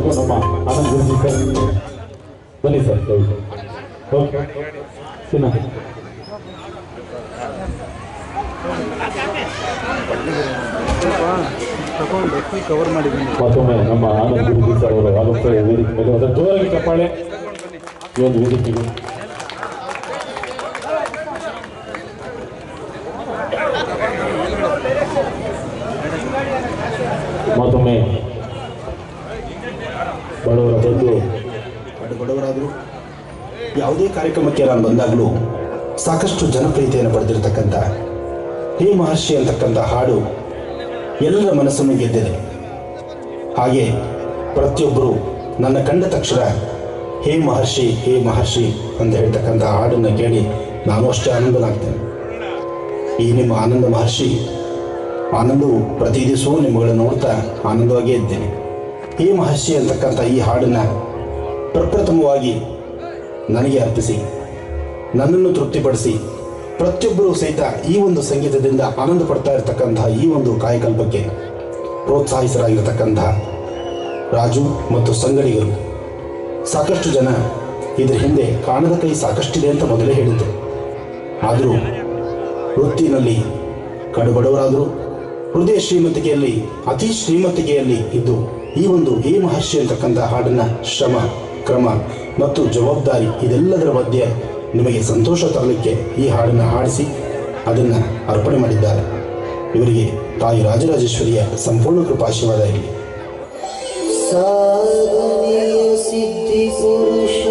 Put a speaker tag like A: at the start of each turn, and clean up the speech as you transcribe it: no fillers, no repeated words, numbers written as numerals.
A: ಮಾಡಬೇಕು ನಮ್ಮ ಆನಂದ್ ಗುರುಜಿ ಸರ್. ಬನ್ನಿ ಸರ್. ಓಕೆ ಸಿನ್ನ
B: ಕವರ್ ಮಾಡಿದ್ದೀನಿ.
A: ಮತ್ತೊಮ್ಮೆ ನಮ್ಮ ಆನಂದ್ ಗುರುಜಿ ಸರ್ ಅವರು ಆಗುತ್ತಾರೆ ವೇದಿಕೆ ಮೇಲೆ. ಅದರ ಜೋರಾಗಿ ಚಪ್ಪಾಳೆ ಈ ಒಂದು ವೇದಿಕೆಗೆ. ಮತ್ತೊಮ್ಮೆ
C: ಬಡವರಾದರು ಯಾವುದೇ ಕಾರ್ಯಕ್ರಮಕ್ಕೆ ನಾನು ಬಂದಾಗಲೂ ಸಾಕಷ್ಟು ಜನಪ್ರಿಯತೆಯನ್ನು ಪಡೆದಿರತಕ್ಕಂಥ ಹೇ ಮಹರ್ಷಿ ಅಂತಕ್ಕಂಥ ಹಾಡು ಎಲ್ಲರ ಮನಸ್ಸನ್ನು ಗೆದ್ದಿದೆ. ಹಾಗೆ ಪ್ರತಿಯೊಬ್ಬರು ನನ್ನ ಕಂಡ ತಕ್ಷಣ ಹೇ ಮಹರ್ಷಿ ಹೇ ಮಹರ್ಷಿ ಅಂತ ಹೇಳ್ತಕ್ಕಂಥ ಹಾಡನ್ನು ಕೇಳಿ ನಾನು ಅಷ್ಟೇ ಆನಂದನಾಗ್ತೇನೆ. ಈ ನಿಮ್ಮ ಆನಂದ ಮಹರ್ಷಿ ಆನಂದವು ಪ್ರತಿ ದಿವಸವೂ ನಿಮ್ಮಗಳನ್ನು ನೋಡ್ತಾ ಆನಂದವಾಗಿಯೇ ಇದ್ದೇನೆ. ಹೇ ಮಹರ್ಷಿ ಅಂತಕ್ಕಂಥ ಈ ಹಾಡನ್ನು ಪ್ರಪ್ರಥಮವಾಗಿ ನನಗೆ ಅರ್ಪಿಸಿ ನನ್ನನ್ನು ತೃಪ್ತಿಪಡಿಸಿ ಪ್ರತಿಯೊಬ್ಬರೂ ಸಹಿತ ಈ ಒಂದು ಸಂಗೀತದಿಂದ ಆನಂದ ಪಡ್ತಾ ಇರತಕ್ಕಂತಹ ಈ ಒಂದು ಕಾಯಕಲ್ಪಕ್ಕೆ ಪ್ರೋತ್ಸಾಹಿಸರಾಗಿರತಕ್ಕಂಥ ರಾಜು ಮತ್ತು ಸಂಗಡಿಗರು. ಸಾಕಷ್ಟು ಜನ ಇದರ ಹಿಂದೆ ಕಾಣದ ಕೈ ಸಾಕಷ್ಟಿದೆ ಅಂತ ಮೊದಲೇ ಹೇಳಿದ್ದೆ. ಆದರೂ ವೃತ್ತಿನಲ್ಲಿ ಕಡುಬಡವರಾದರೂ ಹೃದಯ ಶ್ರೀಮಂತಿಕೆಯಲ್ಲಿ ಅತಿ ಶ್ರೀಮಂತಿಕೆಯಲ್ಲಿ ಇದ್ದು ಈ ಒಂದು ಹೇ ಮಹರ್ಷಿ ಅಂತಕ್ಕಂಥ ಹಾಡನ್ನು ಶ್ರಮ ಕ್ರಮ ಮತ್ತು ಜವಾಬ್ದಾರಿ ಇದೆಲ್ಲದರ ಮಧ್ಯೆ ನಿಮಗೆ ಸಂತೋಷ ತರಲಿಕ್ಕೆ ಈ ಹಾಡನ್ನು ಹಾಡಿಸಿ ಅದನ್ನು ಅರ್ಪಣೆ ಮಾಡಿದ್ದಾರೆ. ಇವರಿಗೆ ತಾಯಿ ರಾಜರಾಜೇಶ್ವರಿಯ ಸಂಪೂರ್ಣ ಕೃಪಾಶೀರ್ವಾದ ಇರಲಿ.
D: ಸಿದ್ಧಿ ಪುರುಷ